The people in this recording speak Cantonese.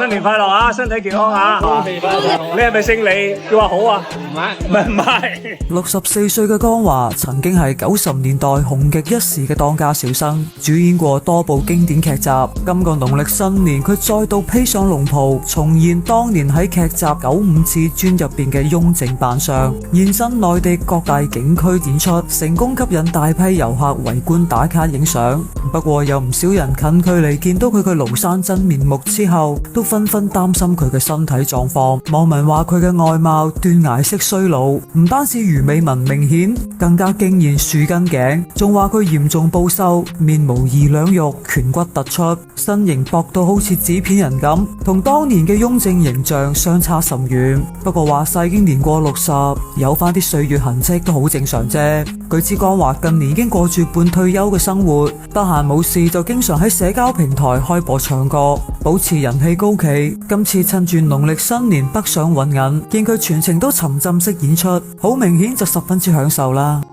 新年快樂啊，身體健康啊！恭喜發財！你係咪姓李？叫阿好啊？唔係。64歲嘅江華曾經係90年代紅極一時嘅當家小生，主演過多部經典劇集。今個農曆新年，佢再度披上龍袍，重現當年喺劇集《95至尊》入邊嘅雍正扮相，現身內地各大景區演出，成功吸引大批遊客圍觀打卡影相。不過有唔少人近距離見到佢嘅廬山真面目之後，都紛紛擔心佢嘅身體狀況。網民話佢嘅外貌斷崖式衰老，唔單止魚尾紋明顯，更加驚現豎根頸，仲話佢嚴重暴瘦，面無二兩肉，顴骨突出，身形薄到好似紙片人咁，同當年嘅雍正形象相差甚遠。不過話晒已經年過60，有翻啲歲月痕跡都好正常啫。據知江華近年已經過住半退休嘅生活，得閒冇事就經常喺社交平台開播唱歌，保持人氣高企。今次趁住農曆新年北上揾銀，見佢全程都沉浸式演出，好明顯就十分之享受啦。